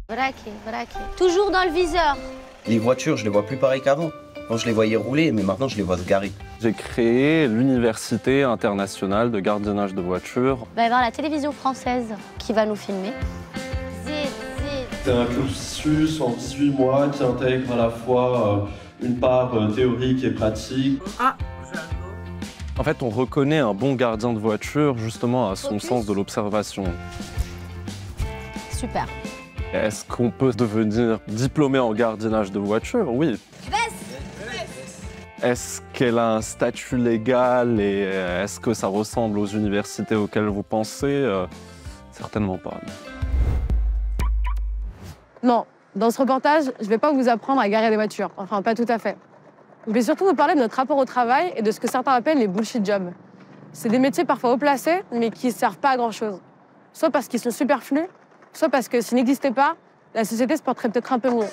Braqué, braqué. Toujours dans le viseur. Les voitures, je les vois plus pareil qu'avant. Quand je les voyais rouler, mais maintenant je les vois se garer. J'ai créé l'Université internationale de gardiennage de voitures. Il va y avoir la télévision française qui va nous filmer. Zid, zid. C'est un cursus en 18 mois qui intègre à la fois une part théorique et pratique. En fait, on reconnaît un bon gardien de voiture justement à son sens de l'observation. Super. Est-ce qu'on peut devenir diplômé en gardiennage de voiture? Oui. Est-ce qu'elle a un statut légal et est-ce que ça ressemble aux universités auxquelles vous pensez? Certainement pas. Non, dans ce reportage, je ne vais pas vous apprendre à garer des voitures. Enfin, pas tout à fait. Je vais surtout vous parler de notre rapport au travail et de ce que certains appellent les bullshit jobs. C'est des métiers parfois haut placés, mais qui ne servent pas à grand-chose. Soit parce qu'ils sont superflus, soit parce que s'ils n'existaient pas, la société se porterait peut-être un peu mieux.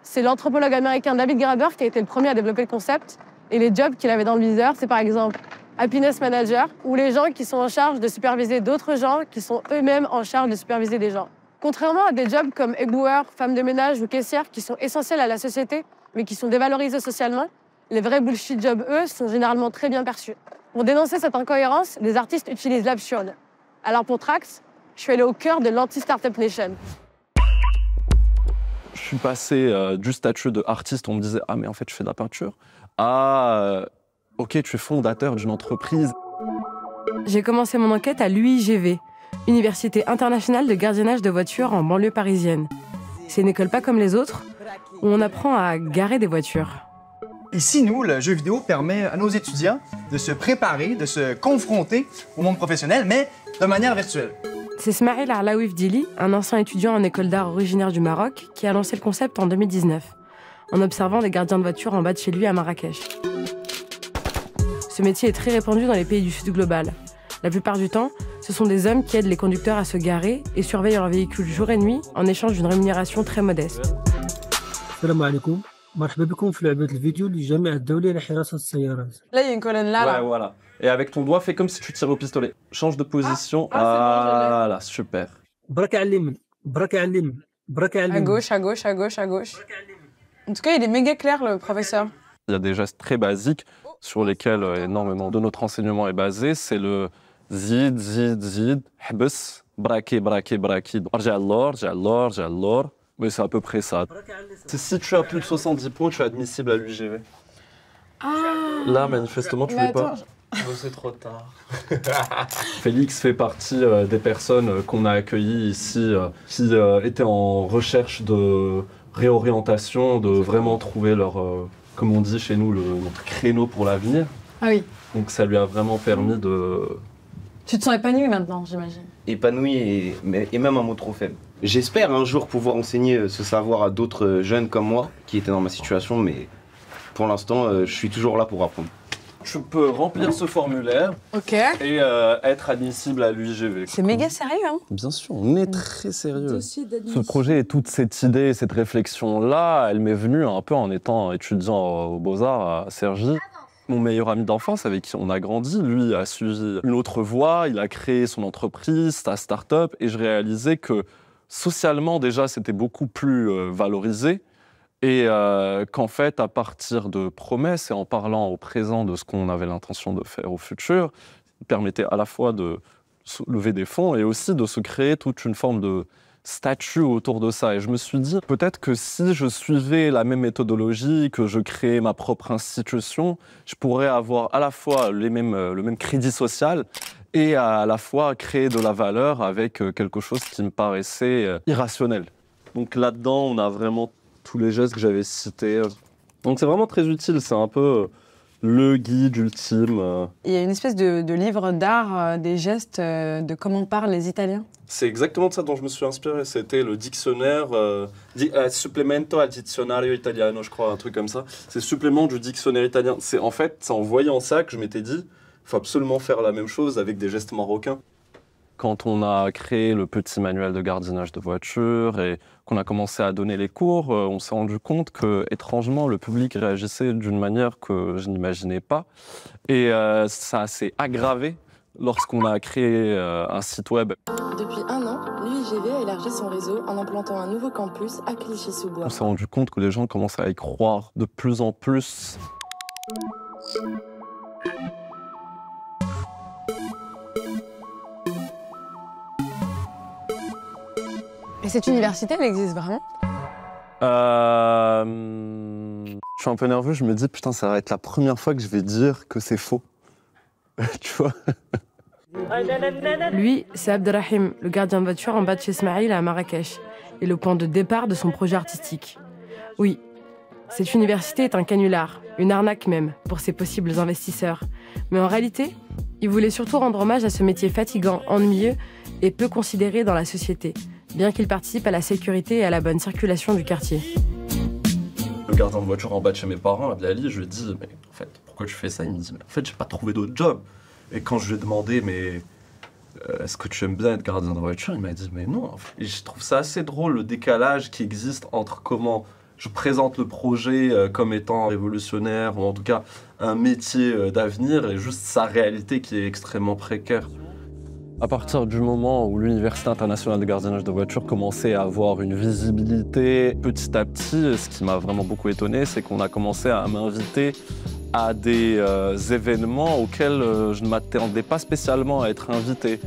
C'est l'anthropologue américain David Graeber qui a été le premier à développer le concept. Et les jobs qu'il avait dans le viseur, c'est par exemple happiness manager, ou les gens qui sont en charge de superviser d'autres gens qui sont eux-mêmes en charge de superviser des gens. Contrairement à des jobs comme éboueur, femme de ménage ou caissière qui sont essentiels à la société, mais qui sont dévalorisés socialement, les vrais bullshit jobs, eux, sont généralement très bien perçus. Pour dénoncer cette incohérence, les artistes utilisent l'absurde. Alors pour Trax, je suis allée au cœur de l'anti-startup nation. Je suis passé du statut d'artiste, on me disait « Ah mais en fait je fais de la peinture » à « Ok, tu es fondateur d'une entreprise ». J'ai commencé mon enquête à l'UIGV, Université internationale de gardiennage de voitures en banlieue parisienne. C'est une école pas comme les autres, où on apprend à garer des voitures. Ici, nous, le jeu vidéo permet à nos étudiants de se préparer, de se confronter au monde professionnel, mais de manière virtuelle. C'est Smaïl Arlaoui Fdili, un ancien étudiant en école d'art originaire du Maroc, qui a lancé le concept en 2019, en observant des gardiens de voitures en bas de chez lui à Marrakech. Ce métier est très répandu dans les pays du Sud global. La plupart du temps, ce sont des hommes qui aident les conducteurs à se garer et surveillent leur véhicule jour et nuit en échange d'une rémunération très modeste. Salam alaikum. مرحبا بكم في لعبة الفيديو للجامعة الدولية لحراسة السيارات. Là, il y a une colonne là. Ouais, voilà. Et avec ton doigt, fais comme si tu tires au pistolet. Change de position. C'est bon, je l'ai. Voilà, super. بركة على اليمين بركة على اليمين بركة على À اليمين. gauche, à gauche, à gauche, à gauche. En tout cas, il est méga clair, le professeur. Il y a des gestes très basiques sur lesquels énormément de notre enseignement est basé. C'est le zid, zid, zid, hbs, braquer, braquer, braquer, rja l'or. Oui, c'est à peu près ça. Si tu as plus de 70 points, tu es admissible à l'UGV. Là, manifestement, tu ne l'es pas. C'est trop tard. Félix fait partie des personnes qu'on a accueillies ici qui étaient en recherche de réorientation, de vraiment trouver leur, comme on dit chez nous, notre créneau pour l'avenir. Ah oui. Donc ça lui a vraiment permis de... Tu te sens épanoui maintenant, j'imagine. Épanoui et même un mot trop faible. J'espère un jour pouvoir enseigner ce savoir à d'autres jeunes comme moi qui étaient dans ma situation, mais pour l'instant, je suis toujours là pour apprendre. Tu peux remplir ce formulaire Ok. et être admissible à l'UGV. C'est méga sérieux, hein. Bien sûr, on est très sérieux. Ce projet et toute cette idée, cette réflexion-là, elle m'est venue un peu en étant étudiant aux Beaux-Arts à Cergy. Mon meilleur ami d'enfance avec qui on a grandi, lui, a suivi une autre voie, il a créé son entreprise, sa start-up, et je réalisais que socialement, déjà, c'était beaucoup plus valorisé, et qu'en fait, à partir de promesses et en parlant au présent de ce qu'on avait l'intention de faire au futur, il permettait à la fois de lever des fonds et aussi de se créer toute une forme de statut autour de ça. Et je me suis dit, peut-être que si je suivais la même méthodologie, que je créais ma propre institution, je pourrais avoir à la fois le même crédit social et à la fois créer de la valeur avec quelque chose qui me paraissait irrationnel. Donc là-dedans, on a vraiment tous les gestes que j'avais cités. Donc c'est vraiment très utile, c'est un peu le guide ultime. Il y a une espèce de livre d'art des gestes de comment parlent les Italiens. C'est exactement de ça dont je me suis inspiré. C'était le dictionnaire Supplemento al Dizionario Italiano, je crois, un truc comme ça. C'est supplément du dictionnaire italien. C'est en fait, c'est en voyant ça que je m'étais dit, il faut absolument faire la même chose avec des gestes marocains. Quand on a créé le petit manuel de gardiennage de voiture et qu'on a commencé à donner les cours, on s'est rendu compte que, étrangement, le public réagissait d'une manière que je n'imaginais pas. Et ça s'est aggravé lorsqu'on a créé un site web. Depuis 1 an, l'UIGV a élargi son réseau en implantant un nouveau campus à Clichy-sous-Bois. On s'est rendu compte que les gens commençaient à y croire de plus en plus. Et cette université, elle existe vraiment? Je suis un peu nerveux, je me dis, putain, ça va être la première fois que je vais dire que c'est faux. Tu vois? Lui, c'est Abdelrahim, le gardien de voiture en bas de chez Smaïl à Marrakech, et le point de départ de son projet artistique. Oui, cette université est un canular, une arnaque même, pour ses possibles investisseurs. Mais en réalité, il voulait surtout rendre hommage à ce métier fatigant, ennuyeux et peu considéré dans la société, bien qu'il participe à la sécurité et à la bonne circulation du quartier. Le gardien de voiture en bas de chez mes parents, Abdelali, je lui ai dit, mais en fait, pourquoi tu fais ça? Il me dit, mais en fait, j'ai pas trouvé d'autre job. Et quand je lui ai demandé, mais est-ce que tu aimes bien être gardien de voiture? Il m'a dit, mais non. Et je trouve ça assez drôle, le décalage qui existe entre comment je présente le projet comme étant révolutionnaire, ou en tout cas un métier d'avenir, et juste sa réalité qui est extrêmement précaire. À partir du moment où l'Université internationale de gardiennage de voiture commençait à avoir une visibilité, petit à petit, ce qui m'a vraiment beaucoup étonné, c'est qu'on a commencé à m'inviter à des événements auxquels je ne m'attendais pas spécialement à être invité.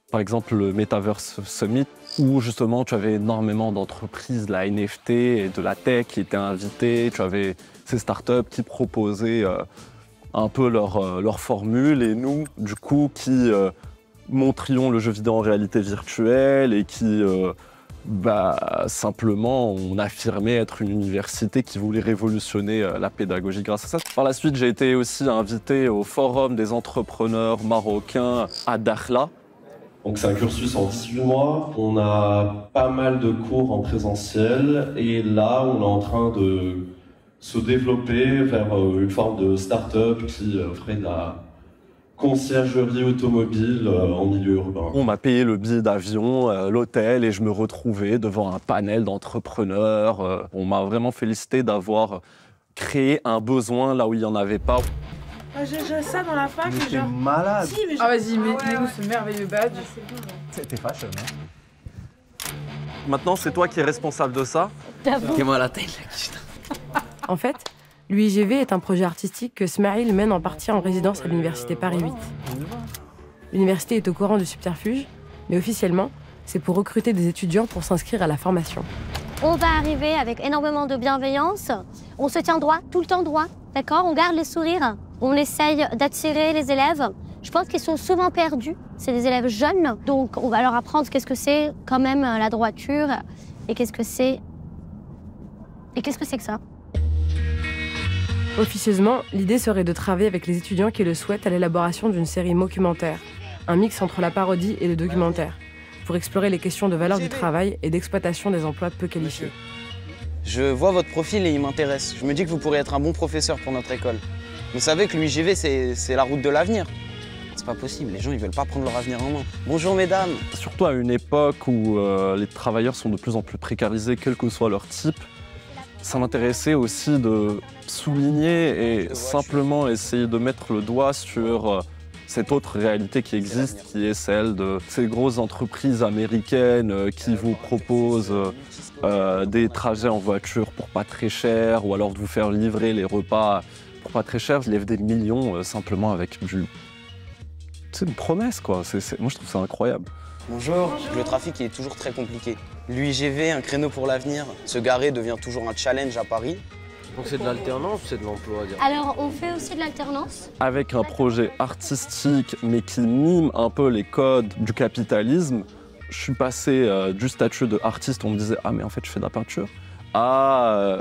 Par exemple, le Metaverse Summit, où justement tu avais énormément d'entreprises de la NFT et de la tech qui étaient invitées. Tu avais ces startups qui proposaient un peu leur formule, et nous, du coup, qui montrions le jeu vidéo en réalité virtuelle et qui, simplement, on affirmait être une université qui voulait révolutionner la pédagogie grâce à ça. Par la suite, j'ai été aussi invité au Forum des entrepreneurs marocains à Dakhla. Donc c'est un cursus en 18 mois, on a pas mal de cours en présentiel, et là, on est en train de se développer vers une forme de start-up qui ferait de la conciergerie automobile en milieu urbain. On m'a payé le billet d'avion, l'hôtel, et je me retrouvais devant un panel d'entrepreneurs. On m'a vraiment félicité d'avoir créé un besoin là où il n'y en avait pas. J'ai ça dans la fac, mais genre... malade. Si, mais ah vas-y, mets-nous ce merveilleux badge. T'es fashion, hein? Maintenant, c'est toi qui es responsable de ça. J'avoue. la taille. En fait, l'UIGV est un projet artistique que Smaïl mène en partie en résidence à l'université Paris 8. L'université est au courant du subterfuge, mais officiellement, c'est pour recruter des étudiants pour s'inscrire à la formation. On va arriver avec énormément de bienveillance. On se tient droit, tout le temps droit, d'accord? On garde le sourire. On essaye d'attirer les élèves. Je pense qu'ils sont souvent perdus. C'est des élèves jeunes, donc on va leur apprendre qu'est-ce que c'est quand même la droiture et qu'est-ce que c'est que ça. Officieusement, l'idée serait de travailler avec les étudiants qui le souhaitent à l'élaboration d'une série documentaire, un mix entre la parodie et le documentaire, pour explorer les questions de valeur du travail et d'exploitation des emplois peu qualifiés. Je vois votre profil et il m'intéresse. Je me dis que vous pourrez être un bon professeur pour notre école. Vous savez que l'UIGV, c'est la route de l'avenir. C'est pas possible, les gens ils veulent pas prendre leur avenir en main. Bonjour mesdames. Surtout à une époque où les travailleurs sont de plus en plus précarisés, quel que soit leur type, ça m'intéressait aussi de souligner et simplement essayer de mettre le doigt sur cette autre réalité qui existe, qui est celle de ces grosses entreprises américaines qui vous proposent des trajets en voiture pour pas très cher, ou alors de vous faire livrer les repas pour pas très cher. Je lève des millions simplement avec c'est une promesse, quoi. Moi, je trouve ça incroyable. Bonjour. Le trafic est toujours très compliqué. L'UIGV, un créneau pour l'avenir. Se garer devient toujours un challenge à Paris. Donc c'est de l'alternance ou c'est de l'emploi? Alors, on fait aussi de l'alternance. Avec un projet artistique, mais qui mime un peu les codes du capitalisme, je suis passé du statut d'artiste, on me disait « Ah, mais en fait, je fais de la peinture », à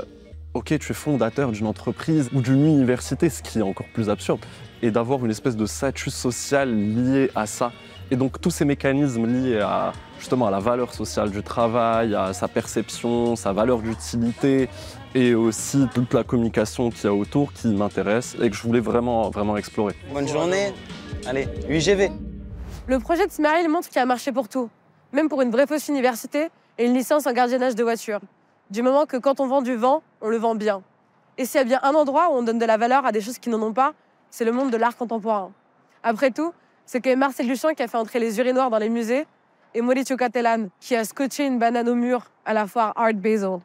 ok, tu es fondateur d'une entreprise ou d'une université, ce qui est encore plus absurde, et d'avoir une espèce de statut social lié à ça. Et donc tous ces mécanismes liés à, justement, à la valeur sociale du travail, à sa perception, sa valeur d'utilité, et aussi toute la communication qu'il y a autour qui m'intéresse et que je voulais vraiment, vraiment explorer. Bonne journée. Allez, UIGV. Le projet de Smaïl montre qu'il a marché pour tout, même pour une vraie fausse université et une licence en gardiennage de voiture. Du moment que quand on vend du vent, on le vend bien. Et s'il y a bien un endroit où on donne de la valeur à des choses qui n'en ont pas, c'est le monde de l'art contemporain. Après tout, c'est quand même Marcel Duchamp qui a fait entrer les urinoirs dans les musées et Mauricio Cattelan qui a scotché une banane au mur à la foire Art Basel.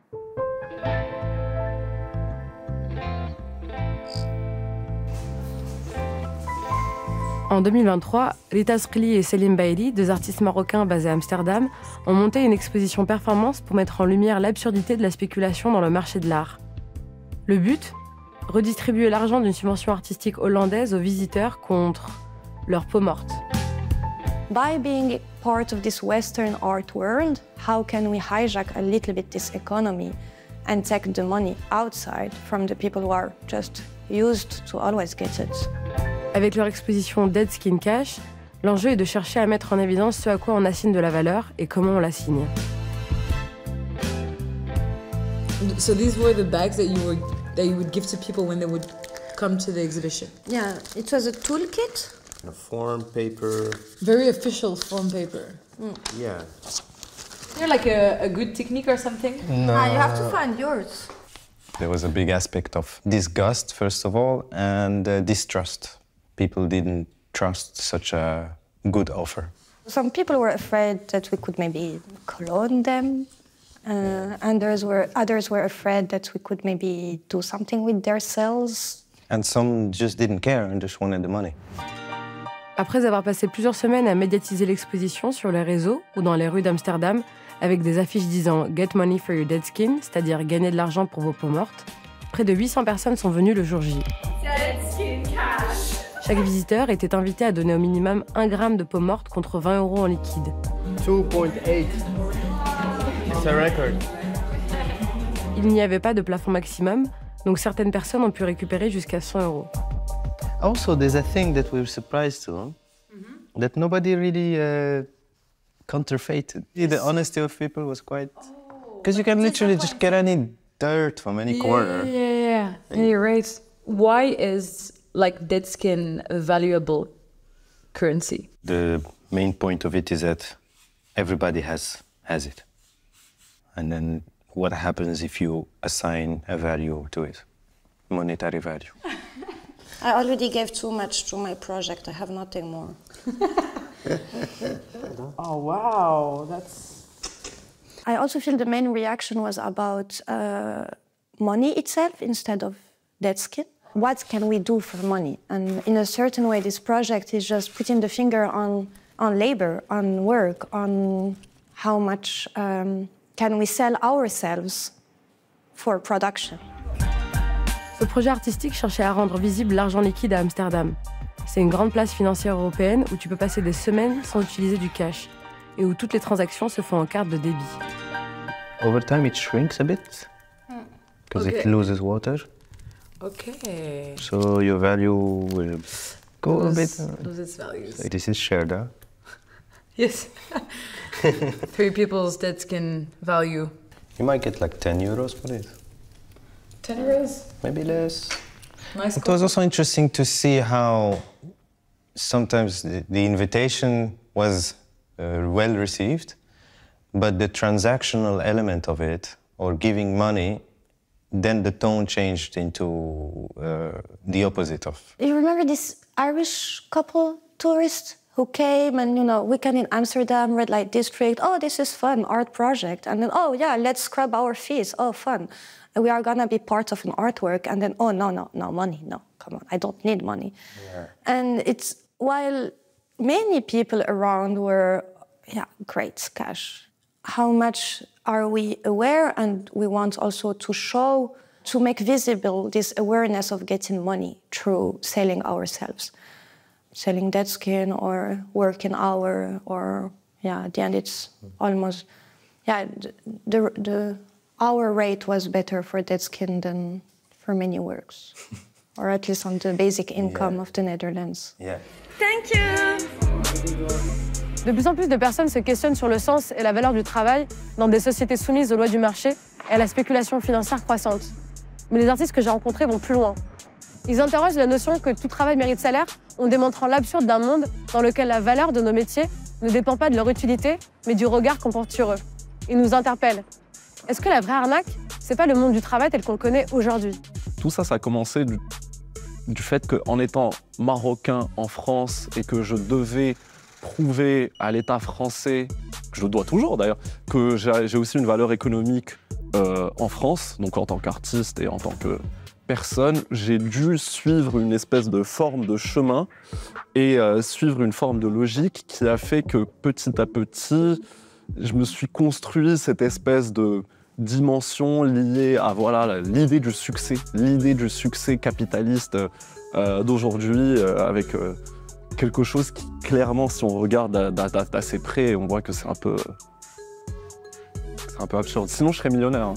En 2023, Rita Sqili et Selim Baili, deux artistes marocains basés à Amsterdam, ont monté une exposition performance pour mettre en lumière l'absurdité de la spéculation dans le marché de l'art. Le but ? Redistribuer l'argent d'une subvention artistique hollandaise aux visiteurs contre leur peau morte. By being part of this Western art world, how can we hijack a little bit this economy and take the money outside from the people who are just used to always get it? Avec leur exposition Dead Skin Cash, l'enjeu est de chercher à mettre en évidence ce à quoi on assigne de la valeur et comment on l'assigne. So these were the bags that you would give to people when they would come to the exhibition? Yeah, it was a toolkit. A form paper. Very official form paper. Yeah. Is there like a good technique or something? No. You have to find yours. There was a big aspect of disgust, first of all, and distrust. People didn't trust such a good offer. Some people were afraid that we could maybe clone them. Others were afraid that we could maybe do something with their cells. And some just didn't care and just wanted the money. Après avoir passé plusieurs semaines à médiatiser l'exposition sur les réseaux ou dans les rues d'Amsterdam, avec des affiches disant « Get money for your dead skin », c'est-à-dire « Gagner de l'argent pour vos peaux mortes », près de 800 personnes sont venues le jour J. Chaque visiteur était invité à donner au minimum 1 gramme de peau morte contre 20 € en liquide. 2.8. It's a record. Il n'y avait pas de plafond maximum, donc certaines personnes ont pu récupérer jusqu'à 100 €. Also, there's a thing that we were surprised to, that nobody really counterfeited. The honesty of people was quite... Because you can literally just get any dirt from any corner. Yeah. You're right. Why is like dead skin a valuable currency? The main point of it is that everybody has it. And then what happens if you assign a value to it? Monetary value. I already gave too much to my project. I have nothing more. Oh, wow. That's... I also feel the main reaction was about money itself instead of dead skin. What can we do for money? And in a certain way, this project is just putting the finger on labor, on work, on how much can we sell ourselves for production. Ce projet artistique cherchait à rendre visible l'argent liquide à Amsterdam. C'est une grande place financière européenne où tu peux passer des semaines sans utiliser du cash et où toutes les transactions se font en carte de débit. Over time, it shrinks a bit because it loses water. Okay. So your value will go a bit. Lose its values. So this is shared, huh? Yes. 3 people's dead skin value. You might get like 10 euros for it. 10 euros? Maybe less. Nice. It was also interesting to see how sometimes the invitation was well received, but the transactional element of it, or giving money, then the tone changed into the opposite of. You remember this Irish couple, tourists, who came and, you know, weekend in Amsterdam, red light district, oh, this is fun, art project. And then, oh, yeah, let's scrub our fees, oh, fun. And we are gonna be part of an artwork. And then, oh, no, money, no, come on, I don't need money. Yeah. And it's, while many people around were, yeah, great, cash. How much are we aware? And we want also to show, to make visible this awareness of getting money through selling ourselves. Selling dead skin or working hour, or yeah, at the end it's almost, yeah, the hour rate was better for dead skin than for many works, or at least on the basic income of the Netherlands. Yeah. Thank you. De plus en plus de personnes se questionnent sur le sens et la valeur du travail dans des sociétés soumises aux lois du marché et à la spéculation financière croissante. Mais les artistes que j'ai rencontrés vont plus loin. Ils interrogent la notion que tout travail mérite salaire en démontrant l'absurde d'un monde dans lequel la valeur de nos métiers ne dépend pas de leur utilité, mais du regard qu'on porte sur eux. Ils nous interpellent. Est-ce que la vraie arnaque, c'est pas le monde du travail tel qu'on le connaît aujourd'hui? Tout ça, ça a commencé du fait qu'en étant marocain en France et que je devais prouver à l'État français, que je le dois toujours d'ailleurs, que j'ai aussi une valeur économique en France, donc en tant qu'artiste et en tant que personne, j'ai dû suivre une espèce de forme de chemin et suivre une forme de logique qui a fait que petit à petit, je me suis construit cette espèce de dimension liée à voilà, l'idée du succès capitaliste d'aujourd'hui avec quelque chose qui, clairement, si on regarde d'assez près, on voit que c'est un peu absurde. Sinon, je serais millionnaire. Hein.